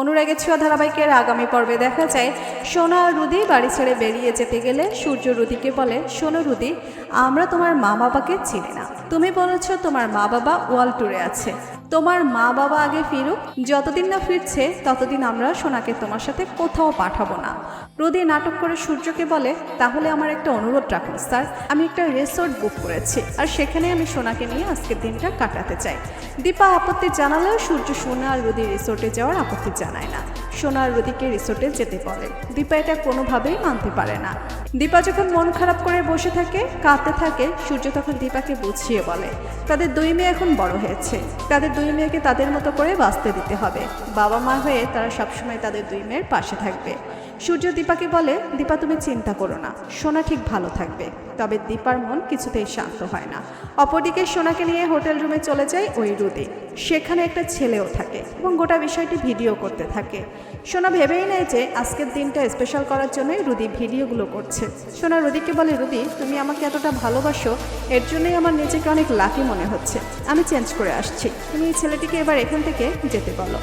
অনুরাগের ছোঁয়া ধারাবাহিকের আগামী পর্বে দেখা যায় সোনা আর রুদি বাড়ি ছেড়ে বেরিয়ে যেতে গেলে সূর্য রুদিকে বলে, শোনো রুদি, আমরা তোমার মা বাবাকে চিনি না। তুমি বলেছ তোমার মা বাবা ওয়ার্ল্ড ট্যুরে আছে। তোমার মা বাবা আগে ফিরুক, যতদিন না ফিরছে ততদিন আমরা সোনাকে তোমার সাথে কোথাও পাঠাবো না। রুদি নাটক করে সূর্যকে বলে, তাহলে আমার একটা অনুরোধ রাখুন স্যার, আমি একটা রিসোর্ট বুক করেছি আর সেখানে আমি সোনাকে নিয়ে আজকের দিনটা কাটাতে চাই। দীপা আপত্তি জানালেও সূর্য সোনা আর রুদি রিসোর্টে যাওয়ার আপত্তি জানায় না। সোনা আর রুদিকে রিসোর্টে যেতে বলে। দীপা এটা কোনোভাবেই মানতে পারে না। দীপা যখন মন খারাপ করে বসে থাকে, কাঁদতে থাকে, সূর্য তখন দীপাকে বুঝিয়ে বলে, তাদের দুই মেয়ে এখন বড় হয়েছে, তাদের দুই মেয়েকে তাদের মতো করে বাঁচতে দিতে হবে। বাবা মা হয়ে তারা সবসময় তাদের দুই মেয়ের পাশে থাকবে। সূর্য দীপাকে বলে, দীপা তুমি চিন্তা করো না, সোনা ঠিক ভালো থাকবে। তবে দীপার মন কিছুতেই শান্ত হয় না। অপরদিকে সোনাকে নিয়ে হোটেল রুমে চলে যায় ওই রুদি। সেখানে একটা ছেলেও থাকে এবং গোটা বিষয়টি ভিডিও করতে থাকে। সোনা ভেবেই নেয় যে আজকের দিনটা স্পেশাল করার জন্যই রুদি ভিডিওগুলো করছে। সোনা রুদিকে বলে, রুদি তুমি আমাকে এতটা ভালোবাসো, এর জন্যই আমার নিজেকে অনেক লাকি মনে হচ্ছে। আমি চেঞ্জ করে আসছি, তুমি এই ছেলেটিকে এবার এখান থেকে যেতে বলো।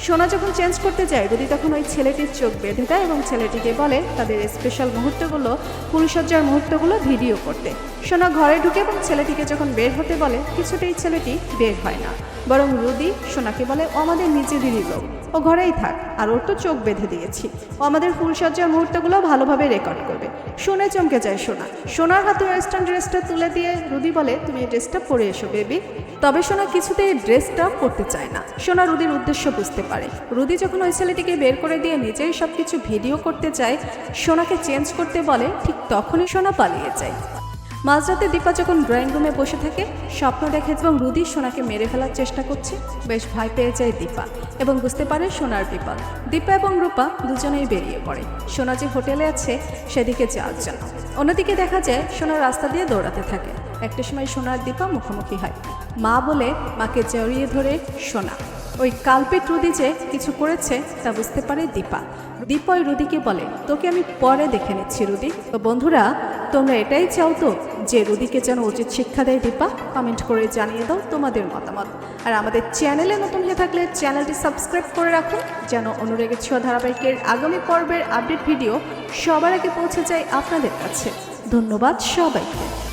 সোনা যখন চেঞ্জ করতে যায়, রুদি তখন ওই ছেলেটির চোখ বেঁধে দেয় এবং ছেলেটিকে বলে তাদের স্পেশাল মুহূর্তগুলো, ফুলসজ্জার মুহূর্তগুলো ভিডিও করতে। সোনা ঘরে ঢুকে এবং ছেলেটিকে যখন বের হতে বলে, কিছুতেই ছেলেটি বের হয় না, বরং রুদি সোনাকে বলে, ও আমাদের নিজেদেরই লোক, ও ঘরেই থাক, আর ওর তো চোখ বেঁধে দিয়েছি, ও আমাদের ফুলসজ্জার মুহূর্তগুলো ভালোভাবে রেকর্ড করবে। শুনে চমকে যায় সোনা। সোনার হাতে ওয়েস্টার্ন ড্রেসটা তুলে দিয়ে রুদি বলে, তুমি এই ড্রেসটা পরে এসো বেবি। তবে সোনা কিছুতেই ড্রেসটা পরতে চায় না। সোনা রুদির উদ্দেশ্য বুঝতে পারে। রুদি যখন ওই ছেলেটিকে বের করে দিয়ে নিজেই সব কিছু ভিডিও করতে চায়, সোনাকে চেঞ্জ করতে বলে, ঠিক তখনই সোনা পালিয়ে যায়। মাঝরাতে দীপা যখন ড্রয়িং রুমে বসে থাকে, স্বপ্ন দেখে এবং রুদি সোনাকে মেরে ফেলার চেষ্টা করছে। বেশ ভয় পেয়ে যায় দীপা এবং বুঝতে পারে সোনার বিপদ। দীপা এবং রূপা দুজনেই বেরিয়ে পড়ে সোনা যে হোটেলে আছে সেদিকে যাওয়ার জন্য। অন্যদিকে দেখা যায় সোনা রাস্তা দিয়ে দৌড়াতে থাকে। একটা সময় সোনার দীপা মুখোমুখি হয়। মা বলে মাকে জড়িয়ে ধরে সোনা। ওই কালপেট রুদি যে কিছু করেছে তা বুঝতে পারে দীপা। দীপা ওই রুদিকে বলে, তোকে আমি পরে দেখে নিচ্ছি রুদি। তো বন্ধুরা, তোমরা এটাই চাও তো যে রুদিকে যেন উচিত শিক্ষা দেয় দীপা? কমেন্ট করে জানিয়ে দাও তোমাদের মতামত। আর আমাদের চ্যানেলে নতুন হয়ে থাকলে চ্যানেলটি সাবস্ক্রাইব করে রাখুন, যেন অনুরাগের ছোঁয়া ধারাবাহিকের আগামী পর্বের আপডেট ভিডিও সবার আগে পৌঁছে যায় আপনাদের কাছে। ধন্যবাদ সবাইকে।